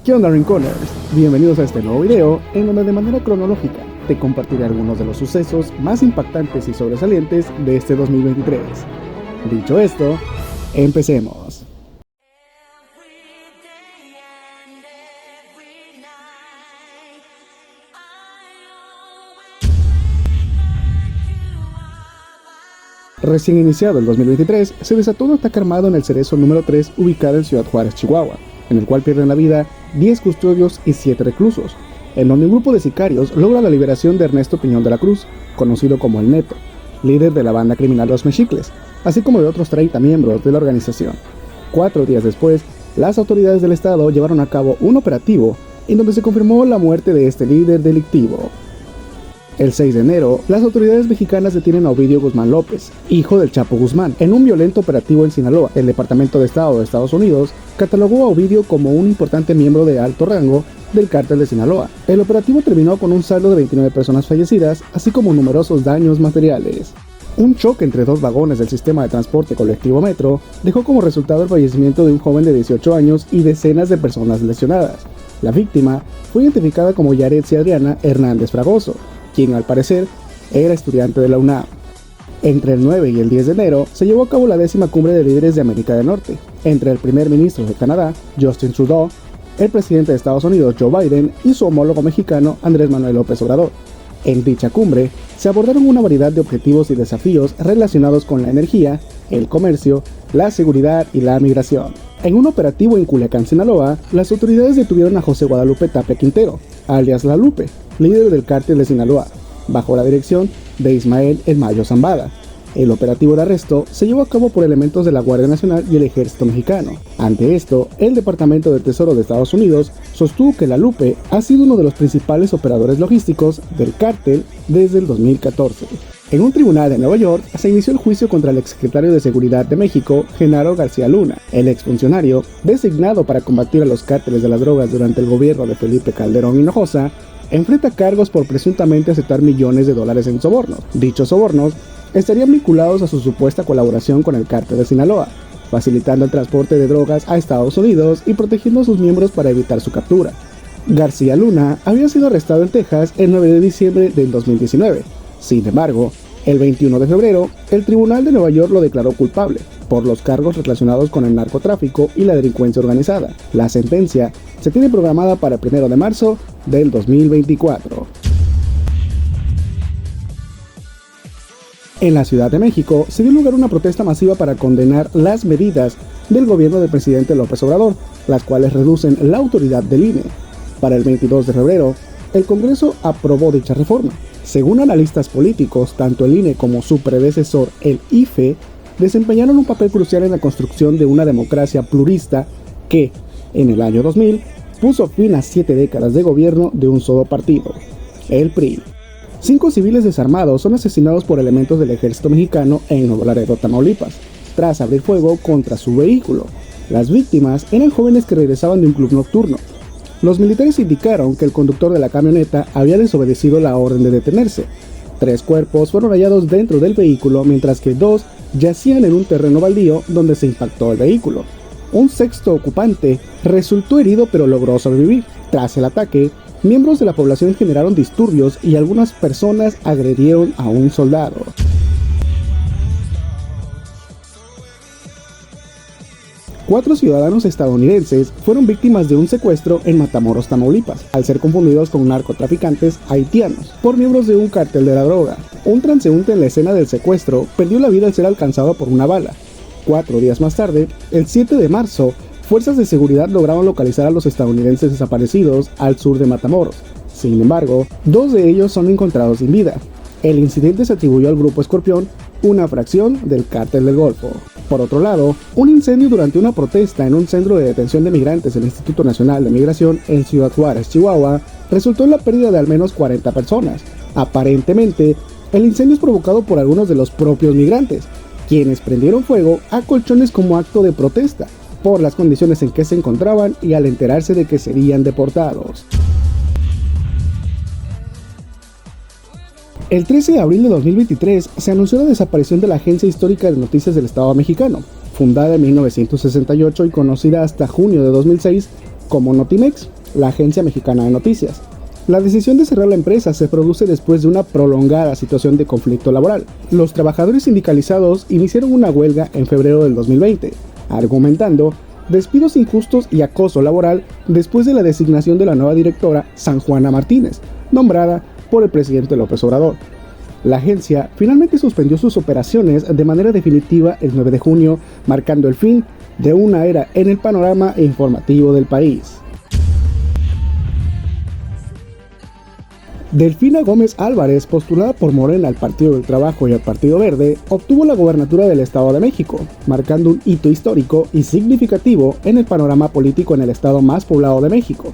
¿Qué onda, Rinconers? Bienvenidos a este nuevo video en donde de manera cronológica te compartiré algunos de los sucesos más impactantes y sobresalientes de este 2023. Dicho esto, empecemos. Recién iniciado el 2023, se desató un ataque armado en el Cerezo número 3 ubicado en Ciudad Juárez, Chihuahua, en el cual pierden la vida 10 custodios y 7 reclusos, en donde un grupo de sicarios logra la liberación de Ernesto Piñón de la Cruz, conocido como El Neto, líder de la banda criminal Los Mexicles, así como de otros 30 miembros de la organización. 4 días después, las autoridades del estado llevaron a cabo un operativo en donde se confirmó la muerte de este líder delictivo. El 6 de enero, las autoridades mexicanas detienen a Ovidio Guzmán López, hijo del Chapo Guzmán, en un violento operativo en Sinaloa. El Departamento de Estado de Estados Unidos catalogó a Ovidio como un importante miembro de alto rango del cártel de Sinaloa. El operativo terminó con un saldo de 29 personas fallecidas, así como numerosos daños materiales. Un choque entre dos vagones del sistema de transporte colectivo Metro dejó como resultado el fallecimiento de un joven de 18 años y decenas de personas lesionadas. La víctima fue identificada como Yaretsi Adriana Hernández Fragoso, quien al parecer era estudiante de la UNAM. Entre el 9 y el 10 de enero se llevó a cabo la 10ª cumbre de líderes de América del Norte, entre el primer ministro de Canadá, Justin Trudeau, el presidente de Estados Unidos, Joe Biden, y su homólogo mexicano, Andrés Manuel López Obrador. En dicha cumbre se abordaron una variedad de objetivos y desafíos relacionados con la energía, el comercio, la seguridad y la migración. En un operativo en Culiacán, Sinaloa, las autoridades detuvieron a José Guadalupe Tapia Quintero, alias La Lupe, líder del cártel de Sinaloa, bajo la dirección de Ismael El Mayo Zambada. El operativo de arresto se llevó a cabo por elementos de la Guardia Nacional y el Ejército Mexicano. Ante esto, el Departamento de Tesoro de Estados Unidos sostuvo que La Lupe ha sido uno de los principales operadores logísticos del cártel desde el 2014. En un tribunal de Nueva York se inició el juicio contra el exsecretario de Seguridad de México, Genaro García Luna. El exfuncionario, designado para combatir a los cárteles de las drogas durante el gobierno de Felipe Calderón Hinojosa, enfrenta cargos por presuntamente aceptar millones de dólares en sobornos. Dichos sobornos estarían vinculados a su supuesta colaboración con el cártel de Sinaloa, facilitando el transporte de drogas a Estados Unidos y protegiendo a sus miembros para evitar su captura. García Luna había sido arrestado en Texas el 9 de diciembre del 2019. Sin embargo, el 21 de febrero, el Tribunal de Nueva York lo declaró culpable por los cargos relacionados con el narcotráfico y la delincuencia organizada. La sentencia se tiene programada para el 1 de marzo del 2024. En la Ciudad de México se dio lugar una protesta masiva para condenar las medidas del gobierno del presidente López Obrador, las cuales reducen la autoridad del INE. Para el 22 de febrero, el Congreso aprobó dicha reforma. Según analistas políticos, tanto el INE como su predecesor, el IFE, desempeñaron un papel crucial en la construcción de una democracia plurista que, en el año 2000, puso fin a 7 décadas de gobierno de un solo partido, el PRI. 5 civiles desarmados son asesinados por elementos del ejército mexicano en Nuevo Laredo, Tamaulipas, tras abrir fuego contra su vehículo. Las víctimas eran jóvenes que regresaban de un club nocturno. Los militares indicaron que el conductor de la camioneta había desobedecido la orden de detenerse. 3 cuerpos fueron hallados dentro del vehículo, mientras que 2 yacían en un terreno baldío donde se impactó el vehículo. Un 6º ocupante resultó herido pero logró sobrevivir. Tras el ataque, miembros de la población generaron disturbios y algunas personas agredieron a un soldado. Cuatro ciudadanos estadounidenses fueron víctimas de un secuestro en Matamoros, Tamaulipas, al ser confundidos con narcotraficantes haitianos por miembros de un cártel de la droga. Un transeúnte en la escena del secuestro perdió la vida al ser alcanzado por una bala. 4 días más tarde, el 7 de marzo, fuerzas de seguridad lograron localizar a los estadounidenses desaparecidos al sur de Matamoros. Sin embargo, 2 de ellos son encontrados sin vida. El incidente se atribuyó al Grupo Escorpión, una fracción del Cártel del Golfo. Por otro lado, un incendio durante una protesta en un centro de detención de migrantes del Instituto Nacional de Migración en Ciudad Juárez, Chihuahua, resultó en la pérdida de al menos 40 personas. Aparentemente, el incendio es provocado por algunos de los propios migrantes, quienes prendieron fuego a colchones como acto de protesta por las condiciones en que se encontraban y al enterarse de que serían deportados. El 13 de abril de 2023 se anunció la desaparición de la Agencia Histórica de Noticias del Estado Mexicano, fundada en 1968 y conocida hasta junio de 2006 como Notimex. la agencia mexicana de noticias. La decisión de cerrar la empresa se produce después de una prolongada situación de conflicto laboral. Los trabajadores sindicalizados iniciaron una huelga en febrero del 2020, argumentando despidos injustos y acoso laboral después de la designación de la nueva directora San Juana Martínez, nombrada por el presidente López Obrador. La agencia finalmente suspendió sus operaciones de manera definitiva el 9 de junio, marcando el fin de una era en el panorama informativo del país. Delfina Gómez Álvarez, postulada por Morena al Partido del Trabajo y al Partido Verde, obtuvo la gobernatura del Estado de México, marcando un hito histórico y significativo en el panorama político en el estado más poblado de México.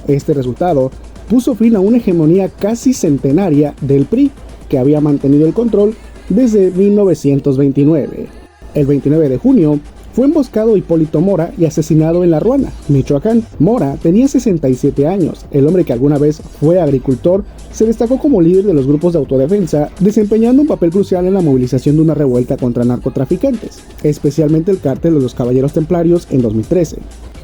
Este resultado puso fin a una hegemonía casi centenaria del PRI, que había mantenido el control desde 1929. El 29 de junio, fue emboscado Hipólito Mora y asesinado en La Ruana, Michoacán. Mora tenía 67 años. El hombre, que alguna vez fue agricultor, se destacó como líder de los grupos de autodefensa, desempeñando un papel crucial en la movilización de una revuelta contra narcotraficantes, especialmente el cártel de los Caballeros Templarios en 2013.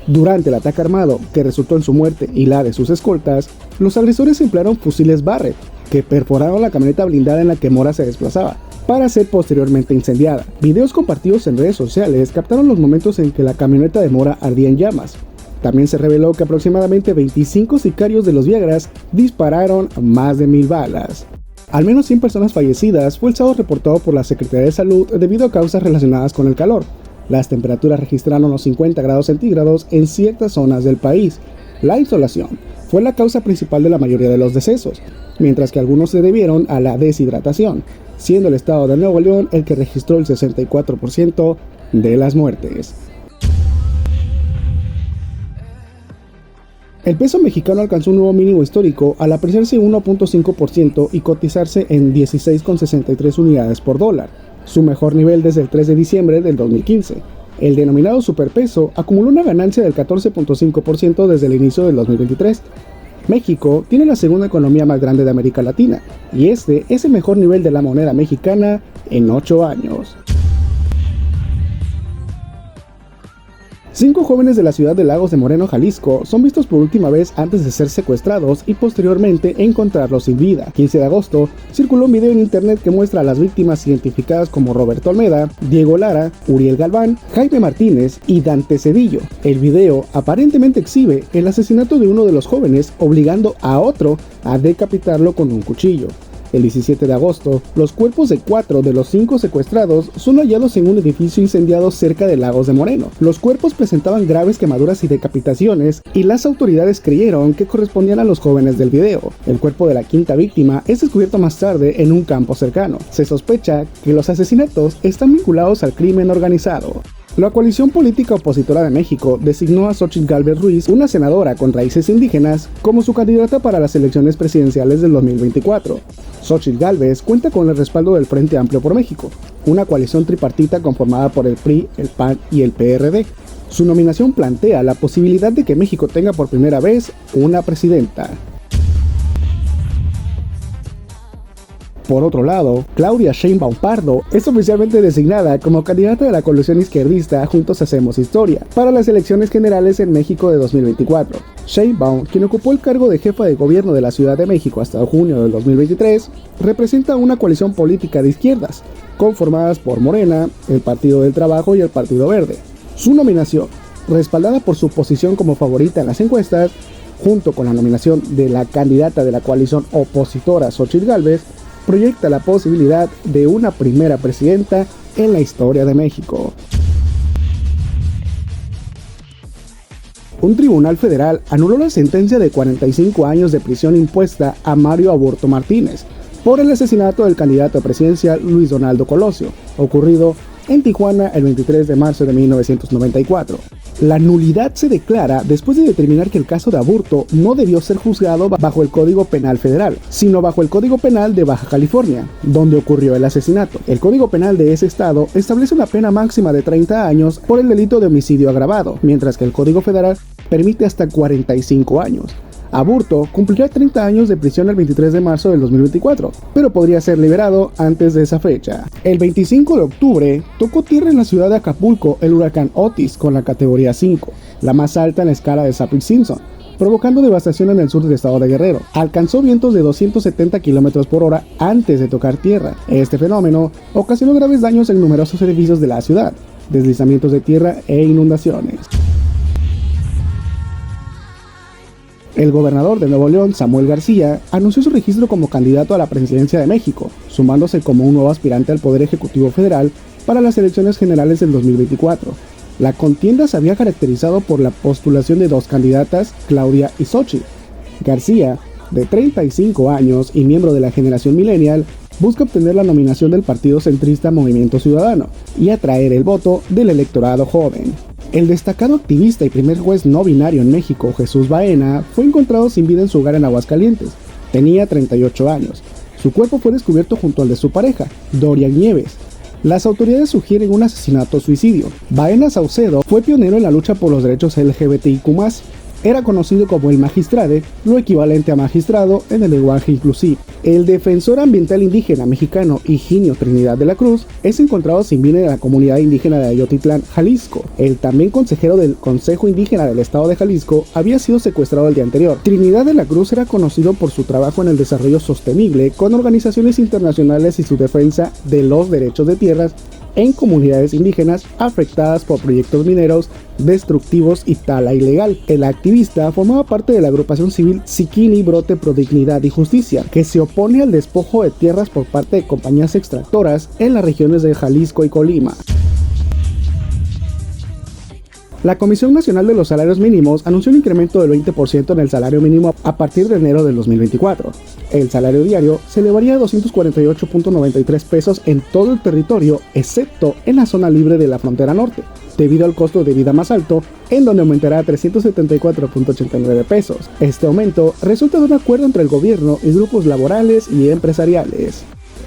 Durante el ataque armado, que resultó en su muerte y la de sus escoltas, los agresores emplearon fusiles Barrett, que perforaron la camioneta blindada en la que Mora se desplazaba, para ser posteriormente incendiada. Videos compartidos en redes sociales captaron los momentos en que la camioneta de Mora ardía en llamas. También se reveló que aproximadamente 25 sicarios de los Viagras dispararon más de 1000 balas. Al menos 100 personas fallecidas fue el saldo reportado por la Secretaría de Salud debido a causas relacionadas con el calor. Las temperaturas registraron los 50 grados centígrados en ciertas zonas del país. La insolación fue la causa principal de la mayoría de los decesos, mientras que algunos se debieron a la deshidratación, siendo el estado de Nuevo León el que registró el 64% de las muertes. El peso mexicano alcanzó un nuevo mínimo histórico al apreciarse 1.5% y cotizarse en 16,63 unidades por dólar, su mejor nivel desde el 3 de diciembre del 2015. El denominado superpeso acumuló una ganancia del 14.5% desde el inicio del 2023. México tiene la segunda economía más grande de América Latina, y este es el mejor nivel de la moneda mexicana en 8 años. 5 jóvenes de la ciudad de Lagos de Moreno, Jalisco, son vistos por última vez antes de ser secuestrados y posteriormente encontrarlos sin vida. 15 de agosto, circuló un video en internet que muestra a las víctimas identificadas como Roberto Almeda, Diego Lara, Uriel Galván, Jaime Martínez y Dante Cedillo. El video aparentemente exhibe el asesinato de uno de los jóvenes, obligando a otro a decapitarlo con un cuchillo. El 17 de agosto, los cuerpos de 4 de los 5 secuestrados son hallados en un edificio incendiado cerca de Lagos de Moreno. Los cuerpos presentaban graves quemaduras y decapitaciones, y las autoridades creyeron que correspondían a los jóvenes del video. El cuerpo de la quinta víctima es descubierto más tarde en un campo cercano. Se sospecha que los asesinatos están vinculados al crimen organizado. La coalición política opositora de México designó a Xóchitl Gálvez Ruiz, una senadora con raíces indígenas, como su candidata para las elecciones presidenciales del 2024. Xóchitl Gálvez cuenta con el respaldo del Frente Amplio por México, una coalición tripartita conformada por el PRI, el PAN y el PRD. Su nominación plantea la posibilidad de que México tenga por primera vez una presidenta. Por otro lado, Claudia Sheinbaum Pardo es oficialmente designada como candidata de la coalición izquierdista Juntos Hacemos Historia para las elecciones generales en México de 2024. Sheinbaum, quien ocupó el cargo de jefa de gobierno de la Ciudad de México hasta junio del 2023, representa una coalición política de izquierdas, conformadas por Morena, el Partido del Trabajo y el Partido Verde. Su nominación, respaldada por su posición como favorita en las encuestas, junto con la nominación de la candidata de la coalición opositora Xóchitl Gálvez, proyecta la posibilidad de una primera presidenta en la historia de México. Un tribunal federal anuló la sentencia de 45 años de prisión impuesta a Mario Aburto Martínez por el asesinato del candidato presidencial Luis Donaldo Colosio, ocurrido en Tijuana el 23 de marzo de 1994. La nulidad se declara después de determinar que el caso de Aburto no debió ser juzgado bajo el Código Penal Federal, sino bajo el Código Penal de Baja California, donde ocurrió el asesinato. El Código Penal de ese estado establece una pena máxima de 30 años por el delito de homicidio agravado, mientras que el Código Federal permite hasta 45 años. Aburto cumplirá 30 años de prisión el 23 de marzo del 2024, pero podría ser liberado antes de esa fecha. El 25 de octubre tocó tierra en la ciudad de Acapulco el huracán Otis con la categoría 5, la más alta en la escala de Saffir-Simpson, provocando devastación en el sur del estado de Guerrero. Alcanzó vientos de 270 km por hora antes de tocar tierra. Este fenómeno ocasionó graves daños en numerosos edificios de la ciudad, deslizamientos de tierra e inundaciones. El gobernador de Nuevo León, Samuel García, anunció su registro como candidato a la presidencia de México, sumándose como un nuevo aspirante al Poder Ejecutivo Federal para las elecciones generales del 2024. La contienda se había caracterizado por la postulación de dos candidatas, Claudia y Xochitl. García, de 35 años y miembro de la generación millennial, busca obtener la nominación del partido centrista Movimiento Ciudadano y atraer el voto del electorado joven. El destacado activista y primer juez no binario en México, Jesús Baena, fue encontrado sin vida en su hogar en Aguascalientes. Tenía 38 años. Su cuerpo fue descubierto junto al de su pareja, Dorian Nieves. Las autoridades sugieren un asesinato-suicidio. Baena Saucedo fue pionero en la lucha por los derechos LGBTIQ+. Era conocido como el magistrade, lo equivalente a magistrado en el lenguaje inclusivo. El defensor ambiental indígena mexicano Higinio Trinidad de la Cruz es encontrado sin vida en la comunidad indígena de Ayotitlán, Jalisco. El también consejero del Consejo Indígena del Estado de Jalisco había sido secuestrado el día anterior. Trinidad de la Cruz era conocido por su trabajo en el desarrollo sostenible con organizaciones internacionales y su defensa de los derechos de tierras en comunidades indígenas afectadas por proyectos mineros destructivos y tala ilegal. El activista formaba parte de la agrupación civil Ziquini Brote Pro Dignidad y Justicia, que se opone al despojo de tierras por parte de compañías extractoras en las regiones de Jalisco y Colima. La Comisión Nacional de los Salarios Mínimos anunció un incremento del 20% en el salario mínimo a partir de enero del 2024. El salario diario se elevaría a 248.93 pesos en todo el territorio, excepto en la zona libre de la frontera norte, debido al costo de vida más alto, en donde aumentará a 374.89 pesos. Este aumento resulta de un acuerdo entre el gobierno y grupos laborales y empresariales.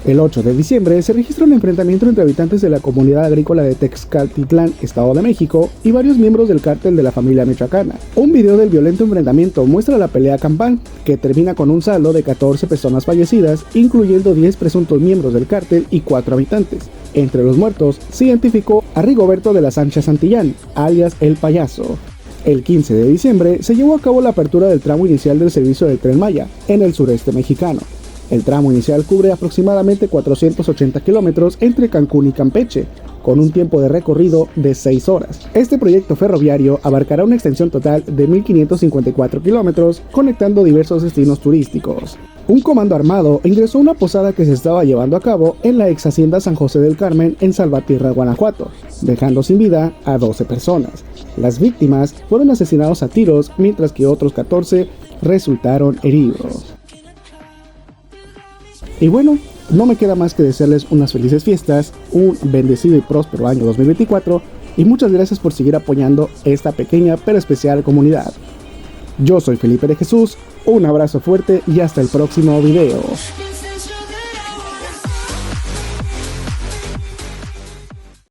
El 8 de diciembre se registra un enfrentamiento entre habitantes de la comunidad agrícola de Texcaltitlán, Estado de México, y varios miembros del cártel de la familia michoacana. Un video del violento enfrentamiento muestra la pelea campal, que termina con un saldo de 14 personas fallecidas, incluyendo 10 presuntos miembros del cártel y 4 habitantes. Entre los muertos se identificó a Rigoberto de la Sancha Santillán, alias El Payaso. El 15 de diciembre se llevó a cabo la apertura del tramo inicial del servicio del Tren Maya, en el sureste mexicano. El tramo inicial cubre aproximadamente 480 kilómetros entre Cancún y Campeche, con un tiempo de recorrido de 6 horas. Este proyecto ferroviario abarcará una extensión total de 1.554 kilómetros, conectando diversos destinos turísticos. Un comando armado ingresó a una posada que se estaba llevando a cabo en la ex hacienda San José del Carmen en Salvatierra, Guanajuato, dejando sin vida a 12 personas. Las víctimas fueron asesinados a tiros, mientras que otros 14 resultaron heridos. Y bueno, no me queda más que desearles unas felices fiestas, un bendecido y próspero año 2024 y muchas gracias por seguir apoyando esta pequeña pero especial comunidad. Yo soy Felipe de Jesús, un abrazo fuerte y hasta el próximo video.